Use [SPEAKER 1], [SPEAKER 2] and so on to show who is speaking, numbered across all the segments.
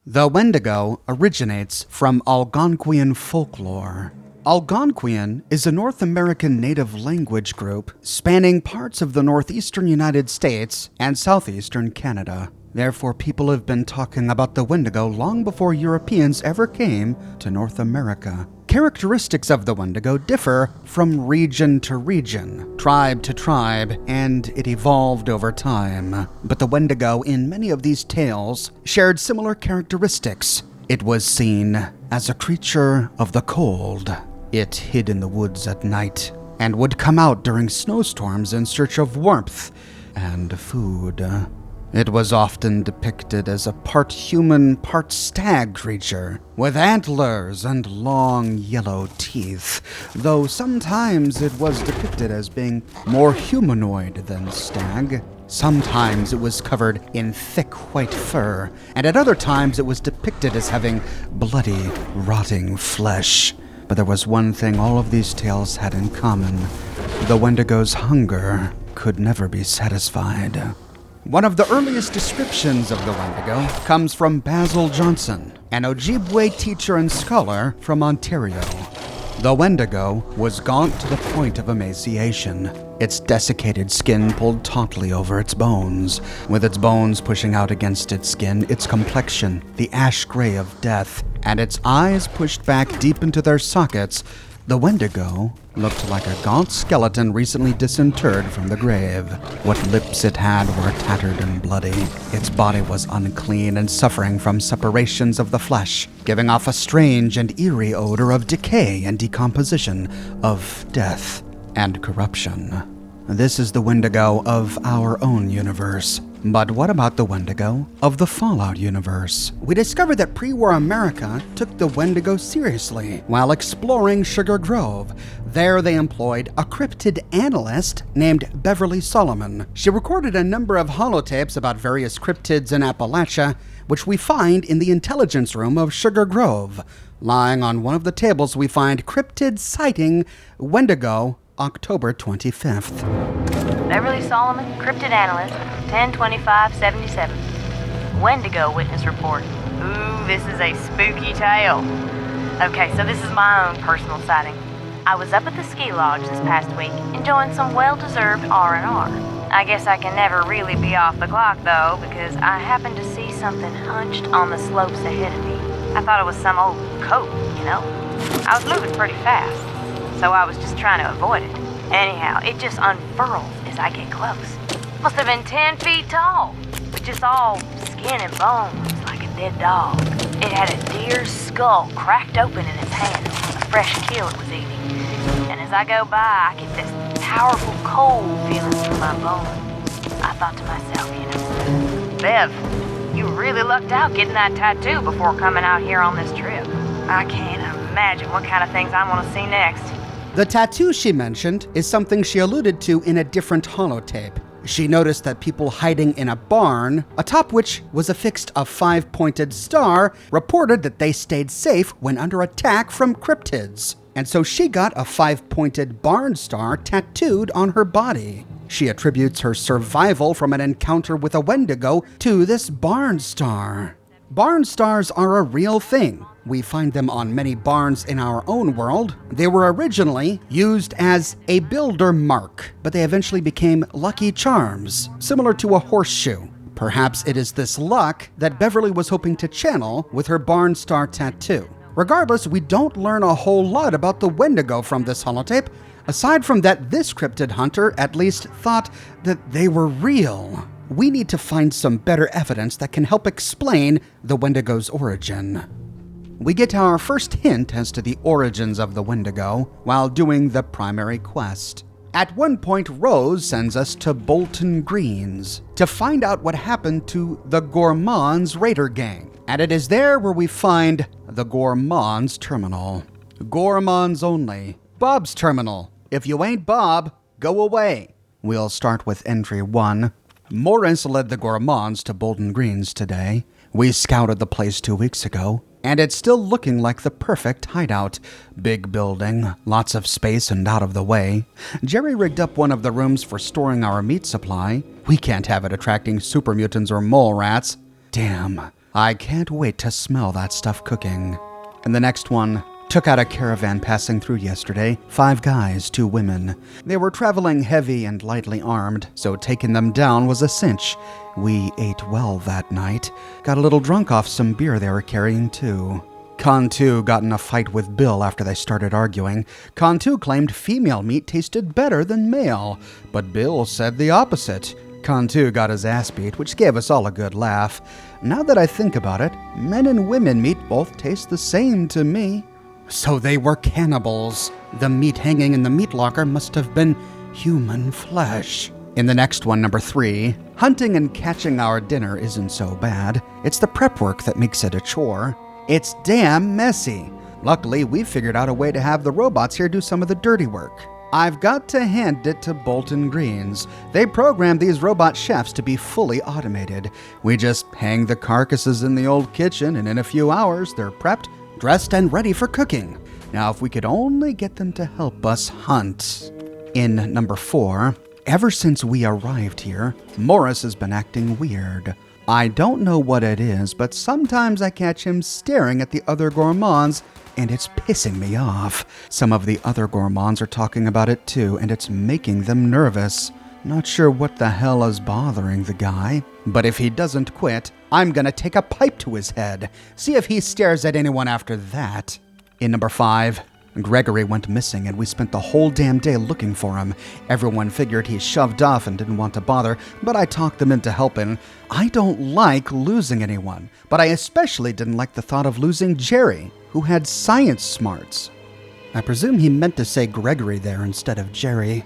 [SPEAKER 1] The Wendigo originates from Algonquian folklore. Algonquian is a North American native language group spanning parts of the northeastern United States and southeastern Canada. Therefore, people have been talking about the Wendigo long before Europeans ever came to North America. Characteristics of the Wendigo differ from region to region, tribe to tribe, and it evolved over time. But the Wendigo in many of these tales shared similar characteristics. It was seen as a creature of the cold. It hid in the woods at night and would come out during snowstorms in search of warmth and food. It was often depicted as a part human, part stag creature, with antlers and long yellow teeth, though sometimes it was depicted as being more humanoid than stag. Sometimes it was covered in thick white fur, and at other times it was depicted as having bloody, rotting flesh. But there was one thing all of these tales had in common. The Wendigo's hunger could never be satisfied. One of the earliest descriptions of the Wendigo comes from Basil Johnson, an Ojibwe teacher and scholar from Ontario. The Wendigo was gaunt to the point of emaciation, its desiccated skin pulled tautly over its bones. With its bones pushing out against its skin, its complexion, the ash gray of death, and its eyes pushed back deep into their sockets, the Wendigo looked like a gaunt skeleton recently disinterred from the grave. What lips it had were tattered and bloody. Its body was unclean and suffering from separations of the flesh, giving off a strange and eerie odor of decay and decomposition, of death and corruption. This is the Wendigo of our own universe. But what about the Wendigo of the Fallout universe? We discovered that pre-war America took the Wendigo seriously while exploring Sugar Grove. There they employed a cryptid analyst named Beverly Solomon. She recorded a number of holotapes about various cryptids in Appalachia, which we find in the intelligence room of Sugar Grove. Lying on one of the tables we find cryptid sighting Wendigo, October 25th.
[SPEAKER 2] Beverly Solomon, cryptid analyst, 10/25/77. Wendigo witness report. Ooh, this is a spooky tale. Okay, so this is my own personal sighting. I was up at the ski lodge this past week, enjoying some well-deserved R&R. I guess I can never really be off the clock, though, because I happened to see something hunched on the slopes ahead of me. I thought it was some old coat, you know? I was moving pretty fast, so I was just trying to avoid it. Anyhow, it just unfurls as I get close. Must have been 10 feet tall, with just all skin and bones like a dead dog. It had a deer's skull cracked open in its hand, a fresh kill it was eating. And as I go by, I get this powerful cold feeling through my bones. I thought to myself, Bev, you really lucked out getting that tattoo before coming out here on this trip. I can't imagine what kind of things I want to see next.
[SPEAKER 1] The tattoo she mentioned is something she alluded to in a different holotape. She noticed that people hiding in a barn, atop which was affixed a 5-pointed star, reported that they stayed safe when under attack from cryptids. And so she got a 5-pointed barn star tattooed on her body. She attributes her survival from an encounter with a Wendigo to this barn star. Barn stars are a real thing. We find them on many barns in our own world. They were originally used as a builder mark, but they eventually became lucky charms, similar to a horseshoe. Perhaps it is this luck that Beverly was hoping to channel with her barn star tattoo. Regardless, we don't learn a whole lot about the Wendigo from this holotape, aside from that this cryptid hunter at least thought that they were real. We need to find some better evidence that can help explain the Wendigo's origin. We get our first hint as to the origins of the Wendigo while doing the primary quest. At one point, Rose sends us to Bolton Greens to find out what happened to the Gorman's raider gang. And it is there where we find the Gorman's terminal. Gorman's only. Bob's terminal. If you ain't Bob, go away. We'll start with entry 1. Morris led the Gormans to Bolton Greens today. We scouted the place 2 weeks ago, and it's still looking like the perfect hideout. Big building, lots of space and out of the way. Jerry rigged up one of the rooms for storing our meat supply. We can't have it attracting super mutants or mole rats. Damn, I can't wait to smell that stuff cooking. And the next one, took out a caravan passing through yesterday. 5 guys, 2 women. They were traveling heavy and lightly armed, so taking them down was a cinch. We ate well that night. Got a little drunk off some beer they were carrying too. Con 2 got in a fight with Bill after they started arguing. Con 2 claimed female meat tasted better than male, but Bill said the opposite. Con 2 got his ass beat, which gave us all a good laugh. Now that I think about it, men and women meat both taste the same to me. So they were cannibals. The meat hanging in the meat locker must have been human flesh. In the next one, number 3, hunting and catching our dinner isn't so bad. It's the prep work that makes it a chore. It's damn messy. Luckily, we figured out a way to have the robots here do some of the dirty work. I've got to hand it to Bolton Greens. They programmed these robot chefs to be fully automated. We just hang the carcasses in the old kitchen, and in a few hours, they're prepped, dressed, and ready for cooking. Now, if we could only get them to help us hunt. In number 4, ever since we arrived here, Morris has been acting weird. I don't know what it is, but sometimes I catch him staring at the other gourmands, and it's pissing me off. Some of the other gourmands are talking about it too, and it's making them nervous. Not sure what the hell is bothering the guy, but if he doesn't quit, I'm gonna take a pipe to his head. See if he stares at anyone after that. In number 5, Gregory went missing and we spent the whole damn day looking for him. Everyone figured he shoved off and didn't want to bother, but I talked them into helping. I don't like losing anyone, but I especially didn't like the thought of losing Jerry, who had science smarts. I presume he meant to say Gregory there instead of Jerry.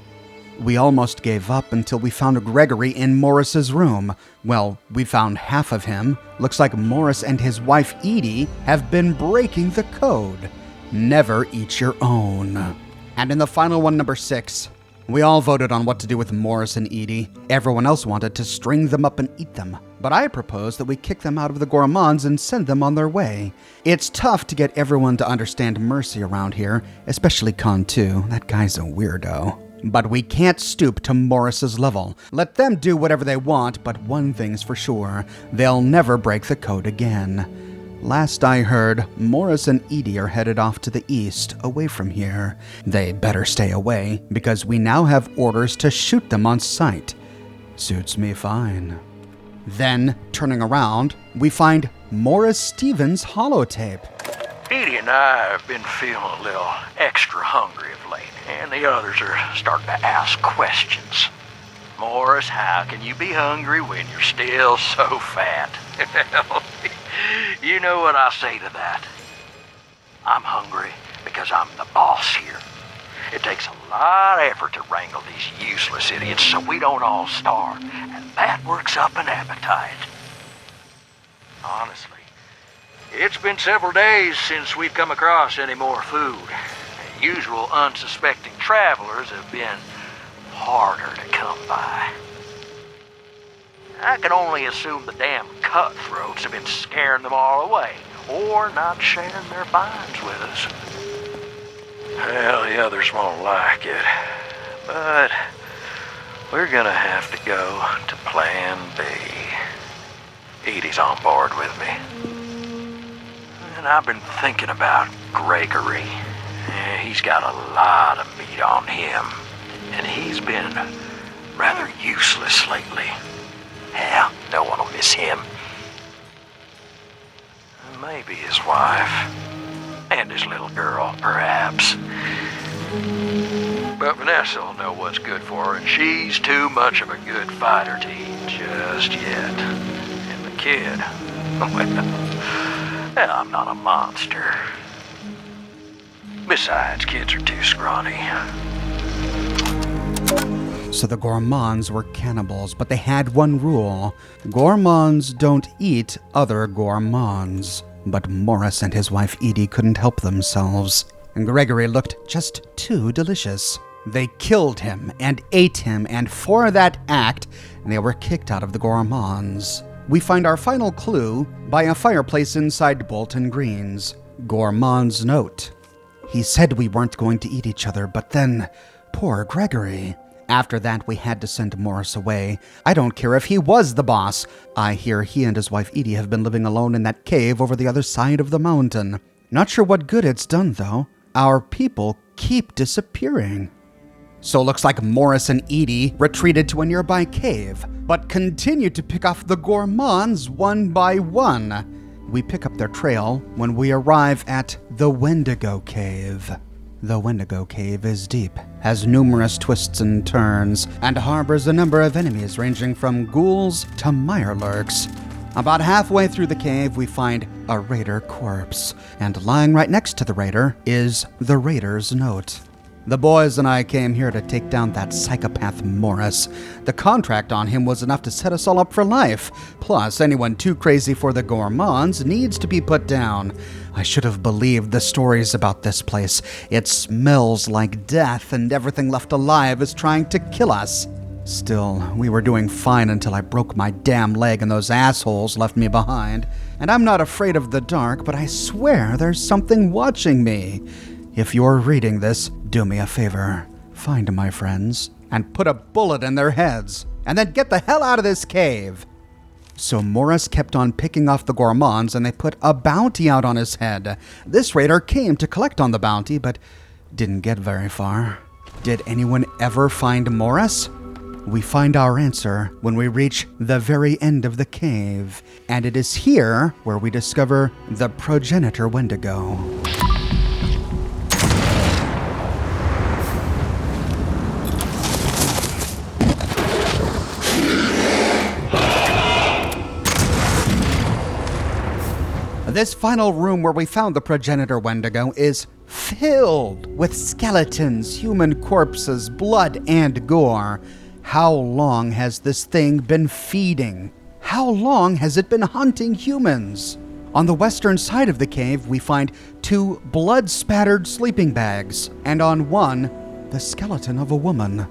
[SPEAKER 1] We almost gave up until we found Gregory in Morris's room. Well, we found half of him. Looks like Morris and his wife Edie have been breaking the code. Never eat your own. And in the final one, number 6, we all voted on what to do with Morris and Edie. Everyone else wanted to string them up and eat them. But I proposed that we kick them out of the gourmands and send them on their way. It's tough to get everyone to understand mercy around here, especially Con 2. That guy's a weirdo. But we can't stoop to Morris's level. Let them do whatever they want, but one thing's for sure, they'll never break the code again. Last I heard, Morris and Edie are headed off to the east, away from here. They better stay away, because we now have orders to shoot them on sight. Suits me fine. Then, turning around, we find Morris Stevens' holotape.
[SPEAKER 3] Edie and I have been feeling a little extra hungry of late, and the others are starting to ask questions. Morris, how can you be hungry when you're still so fat? You know what I say to that? I'm hungry because I'm the boss here. It takes a lot of effort to wrangle these useless idiots so we don't all starve, and that works up an appetite. Honestly, it's been several days since we've come across any more food. The usual unsuspecting travelers have been harder to come by. I can only assume the damn cutthroats have been scaring them all away, or not sharing their finds with us. Well, the others won't like it, but we're gonna have to go to Plan B. Edie's on board with me. And I've been thinking about Gregory. He's got a lot of meat on him, and he's been rather useless lately. Hell, no one will miss him. Maybe his wife. And his little girl, perhaps. But Vanessa will know what's good for her, and she's too much of a good fighter to eat just yet. And the kid, well, I'm not a monster. Besides, kids are too scrawny.
[SPEAKER 1] So the gourmands were cannibals, but they had one rule. Gourmands don't eat other gourmands. But Morris and his wife Edie couldn't help themselves. And Gregory looked just too delicious. They killed him and ate him, and for that act, they were kicked out of the gourmands. We find our final clue by a fireplace inside Bolton Greens. Gourmand's note. He said we weren't going to eat each other, but then, poor Gregory. After that, we had to send Morris away. I don't care if he was the boss. I hear he and his wife Edie have been living alone in that cave over the other side of the mountain. Not sure what good it's done, though. Our people keep disappearing. So looks like Morris and Edie retreated to a nearby cave, but continued to pick off the Gormans one by one. We pick up their trail when we arrive at the Wendigo Cave. The Wendigo Cave is deep, has numerous twists and turns, and harbors a number of enemies ranging from ghouls to mirelurks. About halfway through the cave, we find a raider corpse, and lying right next to the raider is the raider's note. The boys and I came here to take down that psychopath Morris. The contract on him was enough to set us all up for life. Plus, anyone too crazy for the Gormans needs to be put down. I should have believed the stories about this place. It smells like death, and everything left alive is trying to kill us. Still, we were doing fine until I broke my damn leg and those assholes left me behind. And I'm not afraid of the dark, but I swear there's something watching me. If you're reading this, do me a favor. Find my friends and put a bullet in their heads, and then get the hell out of this cave. So Morris kept on picking off the Gormans, and they put a bounty out on his head. This raider came to collect on the bounty, but didn't get very far. Did anyone ever find Morris? We find our answer when we reach the very end of the cave, and it is here where we discover the progenitor Wendigo. This final room where we found the progenitor Wendigo is filled with skeletons, human corpses, blood, and gore. How long has this thing been feeding? How long has it been hunting humans? On the western side of the cave, we find 2 blood-spattered sleeping bags, and on one, the skeleton of a woman.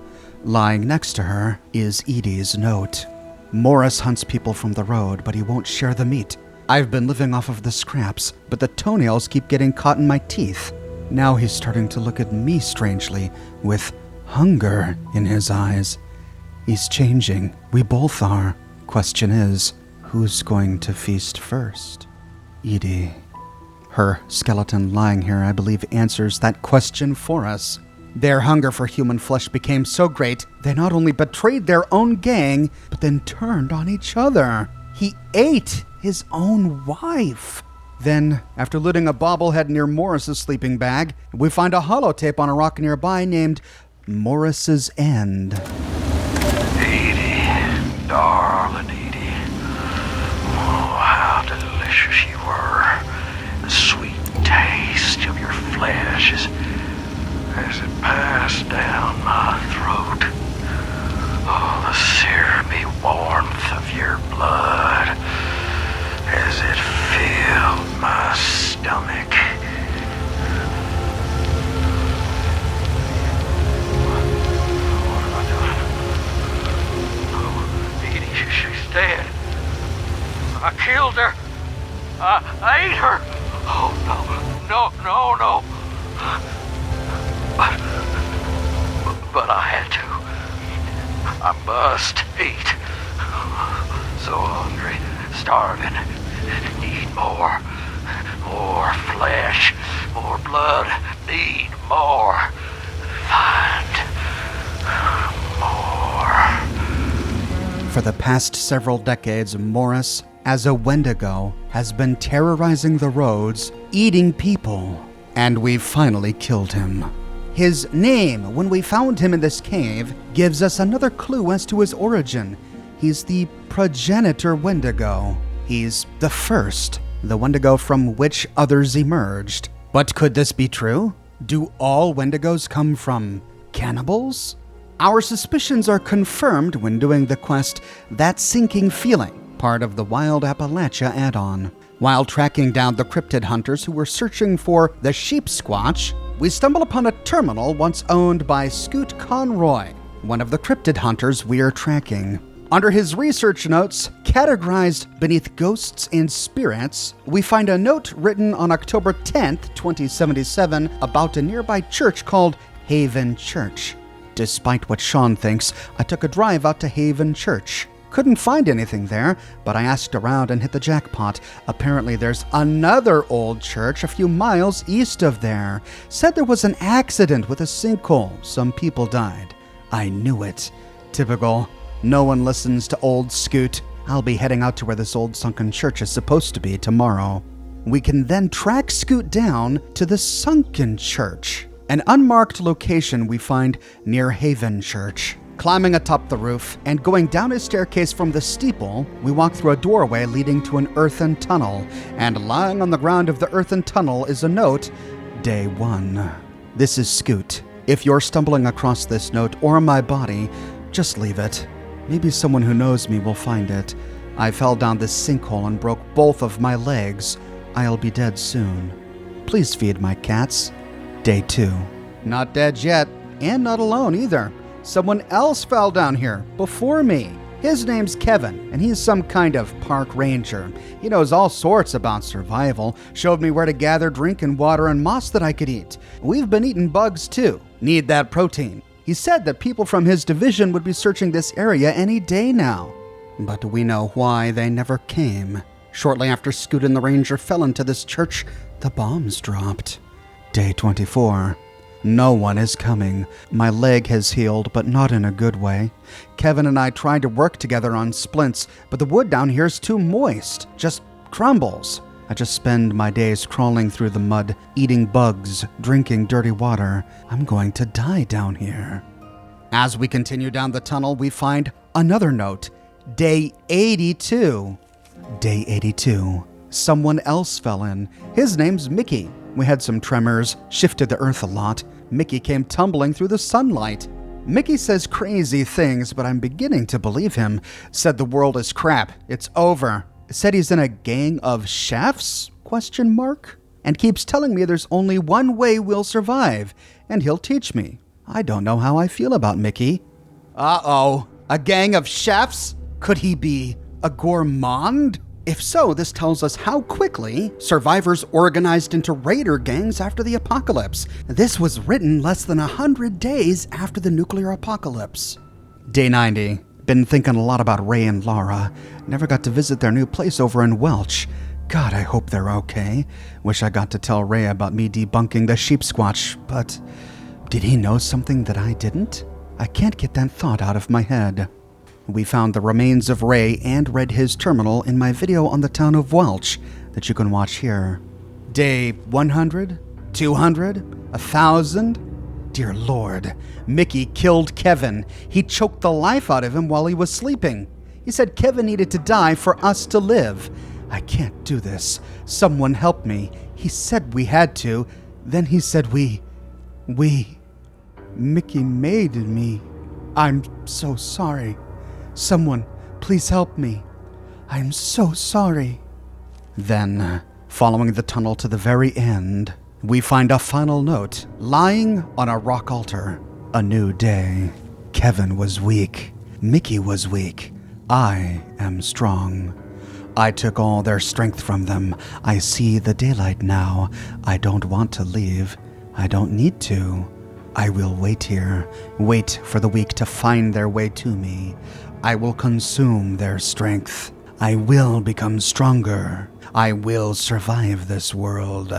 [SPEAKER 1] Lying next to her is Edie's note. Morris hunts people from the road, but he won't share the meat. I've been living off of the scraps, but the toenails keep getting caught in my teeth. Now he's starting to look at me strangely, with hunger in his eyes. He's changing. We both are. Question is, who's going to feast first? Edie. Her skeleton lying here, I believe, answers that question for us. Their hunger for human flesh became so great, they not only betrayed their own gang, but then turned on each other. He ate his own wife. Then, after looting a bobblehead near Morris's sleeping bag, we find a holotape on a rock nearby named Morris's End.
[SPEAKER 3] Edie, darling Edie. Oh, how delicious you were. The sweet taste of your flesh as it passed down my throat. Oh, the syrupy warmth of your blood as it filled my stomach. What am I doing? Oh, Edie, she's dead. I killed her. I ate her. Oh, no. But I had to. I must eat. So hungry, starving. Need more. More flesh. More blood. Need more. Find more.
[SPEAKER 1] For the past several decades, Morris, as a Wendigo, has been terrorizing the roads, eating people, and we've finally killed him. His name, when we found him in this cave, gives us another clue as to his origin. He's the progenitor Wendigo. He's the first, the Wendigo from which others emerged. But could this be true? Do all Wendigos come from cannibals? Our suspicions are confirmed when doing the quest That Sinking Feeling, part of the Wild Appalachia add-on. While tracking down the cryptid hunters who were searching for the Sheep Squatch, we stumble upon a terminal once owned by Scoot Conroy, one of the cryptid hunters we're tracking. Under his research notes, categorized beneath ghosts and spirits, we find a note written on October 10th, 2077, about a nearby church called Haven Church. Despite what Sean thinks, I took a drive out to Haven Church. Couldn't find anything there, but I asked around and hit the jackpot. Apparently there's another old church a few miles east of there. Said there was an accident with a sinkhole. Some people died. I knew it. Typical. No one listens to old Scoot. I'll be heading out to where this old sunken church is supposed to be tomorrow. We can then track Scoot down to the sunken church, an unmarked location we find near Haven Church. Climbing atop the roof and going down a staircase from the steeple, we walk through a doorway leading to an earthen tunnel, and lying on the ground of the earthen tunnel is a note, Day 1. This is Scoot. If you're stumbling across this note or my body, just leave it. Maybe someone who knows me will find it. I fell down this sinkhole and broke both of my legs. I'll be dead soon. Please feed my cats. Day 2. Not dead yet, and not alone either. Someone else fell down here before me. His name's Kevin, and he's some kind of park ranger. He knows all sorts about survival, showed me where to gather drinking water and moss that I could eat. We've been eating bugs too. Need that protein. He said that people from his division would be searching this area any day now. But we know why they never came. Shortly after Scoot and the ranger fell into this church, the bombs dropped. Day 24. No one is coming. My leg has healed, but not in a good way. Kevin and I tried to work together on splints, but the wood down here is too moist. Just crumbles. I just spend my days crawling through the mud, eating bugs, drinking dirty water. I'm going to die down here. As we continue down the tunnel, we find another note. Day 82. Day 82. Someone else fell in. His name's Mickey. We had some tremors, shifted the earth a lot. Mickey came tumbling through the sunlight. Mickey says crazy things, but I'm beginning to believe him. Said the world is crap. It's over. Said he's in a gang of chefs? ? And keeps telling me there's only one way we'll survive, and he'll teach me. I don't know how I feel about Mickey. Uh-oh. A gang of chefs? Could he be a gourmand? If so, this tells us how quickly survivors organized into raider gangs after the apocalypse. This was written less than 100 days after the nuclear apocalypse. Day 90. Been thinking a lot about Ray and Laura. Never got to visit their new place over in Welch. God, I hope they're okay. Wish I got to tell Ray about me debunking the sheep squatch, but did he know something that I didn't? I can't get that thought out of my head. We found the remains of Ray and read his terminal in my video on the town of Welch that you can watch here. Day 100? 200? 1,000? Dear Lord, Mickey killed Kevin. He choked the life out of him while he was sleeping. He said Kevin needed to die for us to live. I can't do this. Someone help me. He said we had to. Then he said we... Mickey made me. I'm so sorry. Someone, please help me. I'm so sorry. Then, following the tunnel to the very end, we find a final note lying on a rock altar. A new day. Kevin was weak. Mickey was weak. I am strong. I took all their strength from them. I see the daylight now. I don't want to leave. I don't need to. I will wait here. Wait for the weak to find their way to me. I will consume their strength. I will become stronger. I will survive this world.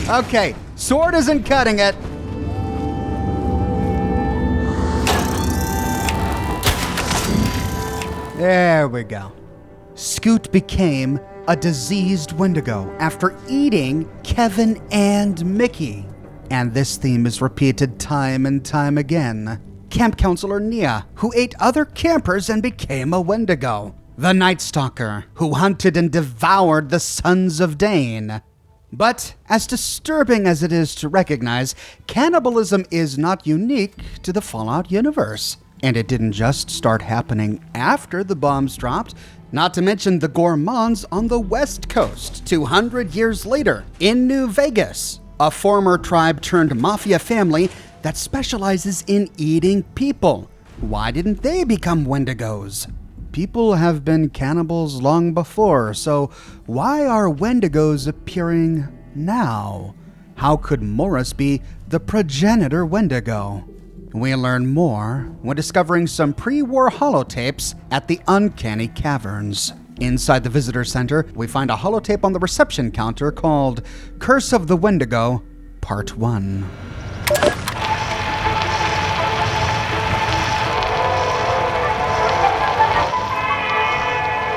[SPEAKER 1] Okay, sword isn't cutting it. There we go. Scoot became a diseased Wendigo after eating Kevin and Mickey. And this theme is repeated time and time again. Camp counselor Nia, who ate other campers and became a Wendigo. The Night Stalker, who hunted and devoured the Sons of Dane. But as disturbing as it is to recognize, cannibalism is not unique to the Fallout universe. And it didn't just start happening after the bombs dropped, not to mention the gourmands on the West Coast 200 years later in New Vegas. A former tribe turned mafia family that specializes in eating people. Why didn't they become Wendigos? People have been cannibals long before, so why are Wendigos appearing now? How could Morris be the progenitor Wendigo? We learn more when discovering some pre-war holotapes at the Uncanny Caverns. Inside the visitor center, we find a holotape on the reception counter called Curse of the Wendigo, Part 1.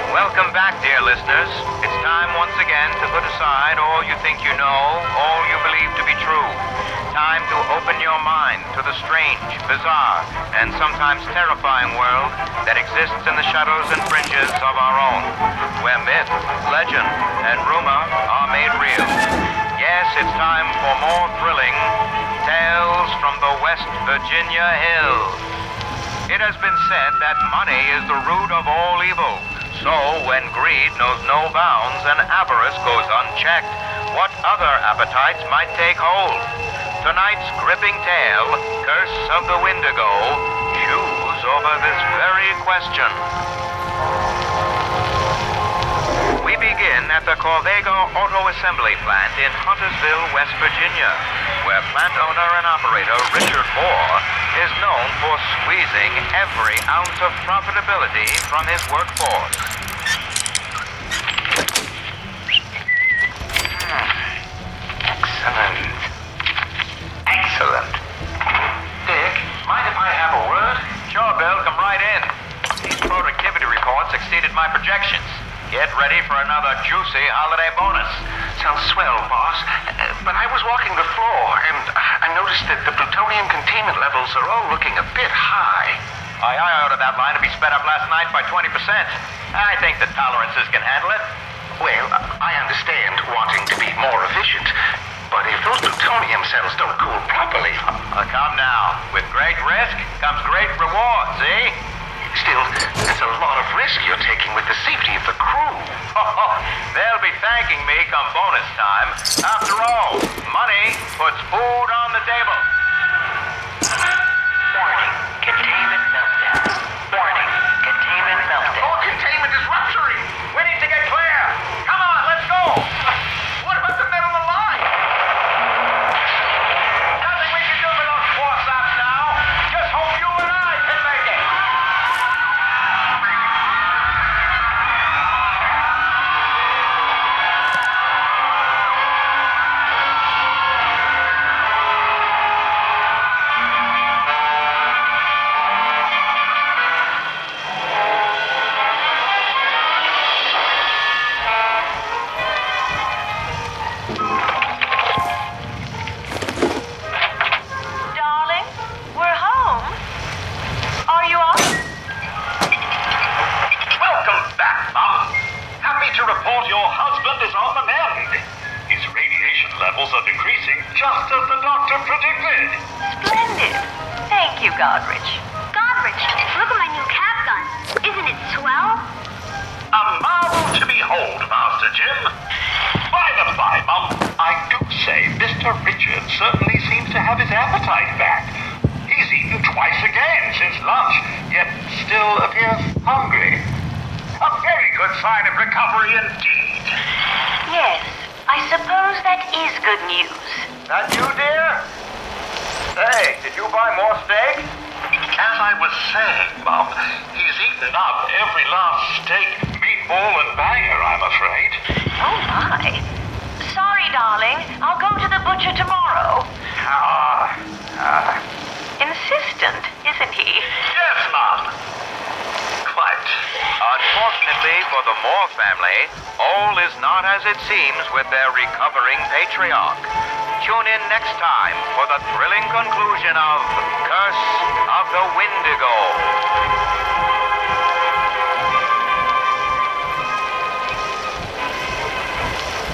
[SPEAKER 4] Welcome back, dear listeners. It's time once again to put aside all you think you know, all you believe to be true. Time to open your mind to the strange, bizarre, and sometimes terrifying world that exists in the shadows and fringes of our own, where myth, legend, and rumor are made real. Yes, it's time for more thrilling tales from the West Virginia hills. It has been said that money is the root of all evil. So, when greed knows no bounds and avarice goes unchecked, what other appetites might take hold? Tonight's gripping tale, Curse of the Wendigo, chews over this very question. We begin at the Corvego Auto Assembly Plant in Huntersville, West Virginia, where plant owner and operator Richard Moore is known for squeezing every ounce of profitability from his workforce. Excellent. Dick, mind if I have a word? Sure, Bill, come right in. These productivity reports exceeded my projections. Get ready for another juicy holiday bonus.
[SPEAKER 5] Sounds swell, boss. But I was walking the floor, and I noticed that the plutonium containment levels are all looking a bit high.
[SPEAKER 4] I ordered that line to be sped up last night by 20%. I think the tolerances can handle it.
[SPEAKER 5] Well, I understand wanting to be more efficient, but if those plutonium cells don't cool properly...
[SPEAKER 4] Come now. With great risk comes great reward, see?
[SPEAKER 5] Still, there's a lot of risk you're taking with the safety of the crew.
[SPEAKER 4] They'll be thanking me come bonus time. After all, money puts food on the table.
[SPEAKER 5] Warning, containment meltdown. Warning, containment meltdown. Oh, containment is rupturing!
[SPEAKER 4] We need to get clear. Come on, let's go.
[SPEAKER 5] What about the men on the line?
[SPEAKER 4] Nothing we can do with those four stops now. Just hope you and I can make it.
[SPEAKER 2] Darling, we're home. Are you off?
[SPEAKER 5] Welcome back, Mom. Happy to report your husband is on the mend. His radiation levels are decreasing just as the doctor predicted.
[SPEAKER 2] Splendid. Thank you, Godrich.
[SPEAKER 6] Godrich, look at my new cap gun. Isn't it swell?
[SPEAKER 5] A marvel to behold, Master Jim. By the by, Mum, I do say Mr. Richard certainly seems to have his appetite back. He's eaten twice again since lunch, yet still appears hungry. A very good sign of recovery indeed.
[SPEAKER 2] Yes, I suppose that is good news.
[SPEAKER 4] That you, dear? Say, did you buy more steak?
[SPEAKER 5] As I was saying, Mum, he's eaten up every last steak, meatball, and banger, I'm afraid.
[SPEAKER 2] Oh, my. Sorry, darling. I'll go to the butcher tomorrow. Insistent, isn't he?
[SPEAKER 5] Yes, Mum. Quite.
[SPEAKER 4] Unfortunately for the Moore family, all is not as it seems with their recovering patriarch. Tune in next time for the thrilling conclusion of Curse of the Wendigo.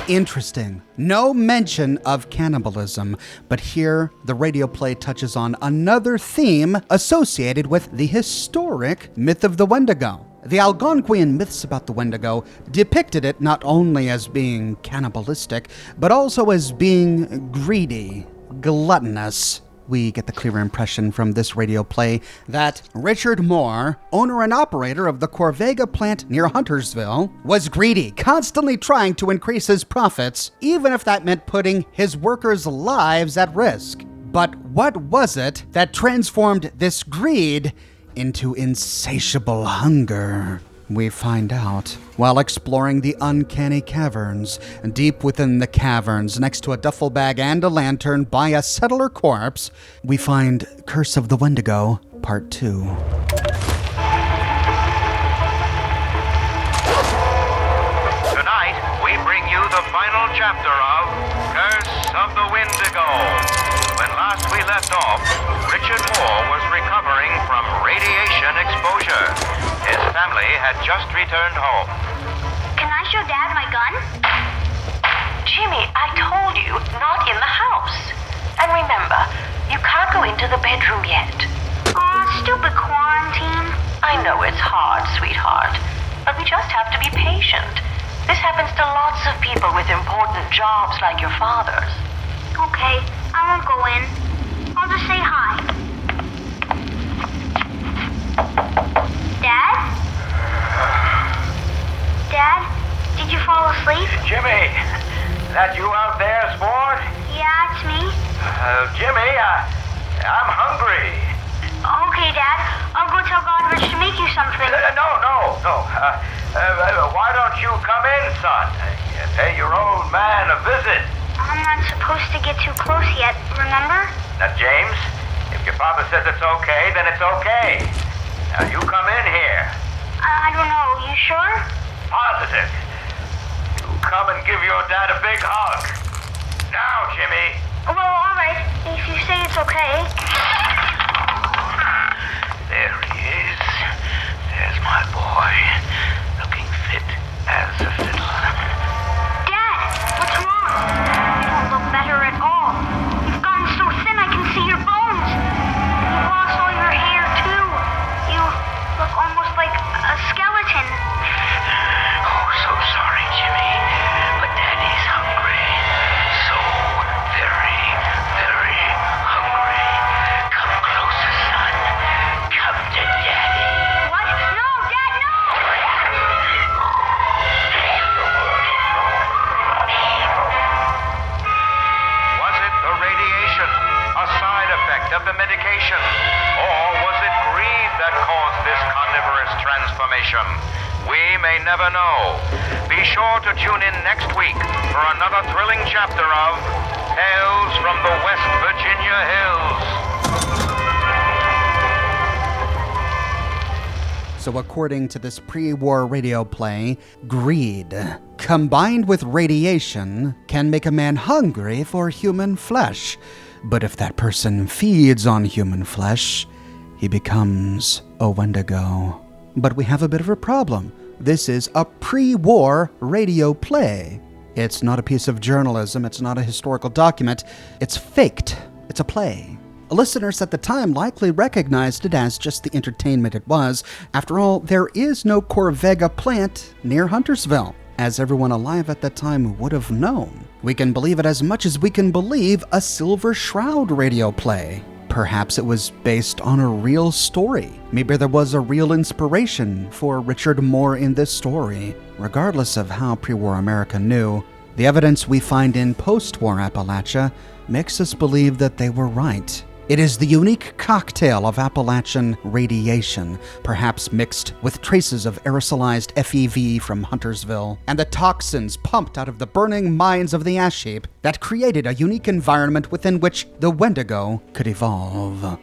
[SPEAKER 1] Interesting. No mention of cannibalism, but here the radio play touches on another theme associated with the historic myth of the Wendigo. The Algonquian myths about the Wendigo depicted it not only as being cannibalistic, but also as being greedy, gluttonous, we get the clear impression from this radio play that Richard Moore, owner and operator of the Corvega plant near Huntersville, was greedy, constantly trying to increase his profits, even if that meant putting his workers' lives at risk. But what was it that transformed this greed into insatiable hunger? We find out while exploring the uncanny caverns. Deep within the caverns, next to a duffel bag and a lantern by a settler corpse, we find Curse of the Wendigo, Part 2.
[SPEAKER 4] Tonight, we bring you the final chapter of Curse of the Wendigo. When last we left off, Richard Moore was recovering from radiation exposure. His family had just returned home.
[SPEAKER 6] Can I show Dad my gun?
[SPEAKER 2] Jimmy, I told you, not in the house. And remember, you can't go into the bedroom yet.
[SPEAKER 6] Aw, stupid quarantine.
[SPEAKER 2] I know it's hard, sweetheart, but we just have to be patient. This happens to lots of people with important jobs like your father's.
[SPEAKER 6] Okay, I won't go in. I'll just say hi. Dad? Dad? Did you fall asleep?
[SPEAKER 3] Jimmy, that you out there, sport?
[SPEAKER 6] Yeah, it's me.
[SPEAKER 3] Jimmy, I'm hungry.
[SPEAKER 6] Okay, Dad. I'll go tell Godrich to make you something.
[SPEAKER 3] No. Why don't you come in, son? Pay your old man a visit.
[SPEAKER 6] I'm not supposed to get too close yet, remember?
[SPEAKER 3] Now, James, if your father says it's okay, then it's okay. Now, you come in here.
[SPEAKER 6] I don't know. You sure?
[SPEAKER 3] Positive. You come and give your dad a big hug. Now, Jimmy.
[SPEAKER 6] Well, all right. If you say it's okay.
[SPEAKER 3] There he is. There's my boy, looking fit as a fiddle.
[SPEAKER 6] Dad, what's wrong? You don't look better at all. You've gotten so thin I can see your bones. You've lost all your hair, too. You look almost like a skeleton.
[SPEAKER 3] Oh, so sorry, Jimmy, but Daddy's hungry. So very, very hungry. Come closer, son. Come to Daddy.
[SPEAKER 6] What? No, Dad, no!
[SPEAKER 4] Was it the radiation, a side effect of the medication? Or was it greed that caused this carnivorous transformation? We may never know. Be sure to tune in next week for another thrilling chapter of Tales from the West Virginia Hills.
[SPEAKER 1] So according to this pre-war radio play, greed, combined with radiation, can make a man hungry for human flesh. But if that person feeds on human flesh, he becomes a Wendigo. But we have a bit of a problem. This is a pre-war radio play. It's not a piece of journalism, it's not a historical document, it's faked. It's a play. Listeners at the time likely recognized it as just the entertainment it was. After all, there is no Corvega plant near Huntersville, as everyone alive at that time would have known. We can believe it as much as we can believe a Silver Shroud radio play. Perhaps it was based on a real story. Maybe there was a real inspiration for Richard Moore in this story. Regardless of how pre-war America knew, the evidence we find in post-war Appalachia makes us believe that they were right. It is the unique cocktail of Appalachian radiation, perhaps mixed with traces of aerosolized FEV from Huntersville, and the toxins pumped out of the burning mines of the ash heap that created a unique environment within which the Wendigo could evolve.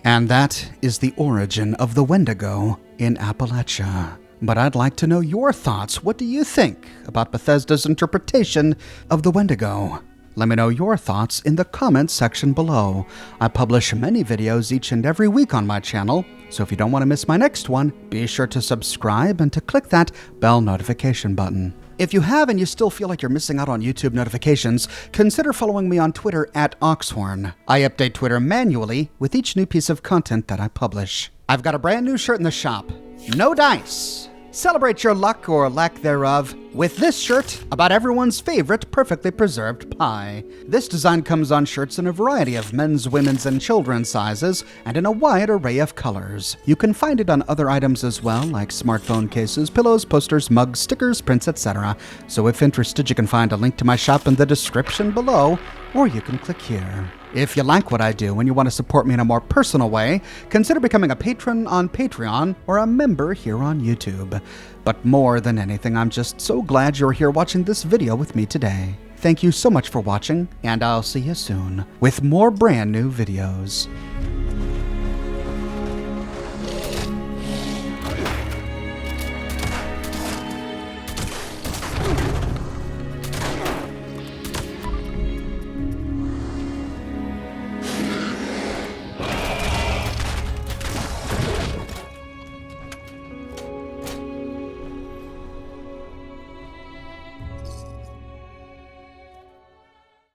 [SPEAKER 1] And that is the origin of the Wendigo in Appalachia. But I'd like to know your thoughts. What do you think about Bethesda's interpretation of the Wendigo? Let me know your thoughts in the comments section below. I publish many videos each and every week on my channel, so if you don't want to miss my next one, be sure to subscribe and to click that bell notification button. If you have and you still feel like you're missing out on YouTube notifications, consider following me on Twitter at Oxhorn. I update Twitter manually with each new piece of content that I publish. I've got a brand new shirt in the shop. No dice. Celebrate your luck or lack thereof with this shirt about everyone's favorite perfectly preserved pie. This design comes on shirts in a variety of men's, women's, and children's sizes and in a wide array of colors. You can find it on other items as well, like smartphone cases, pillows, posters, mugs, stickers, prints, etc. So if interested, you can find a link to my shop in the description below, or you can click here. If you like what I do and you want to support me in a more personal way, consider becoming a patron on Patreon or a member here on YouTube. But more than anything, I'm just so glad you're here watching this video with me today. Thank you so much for watching, and I'll see you soon with more brand new videos.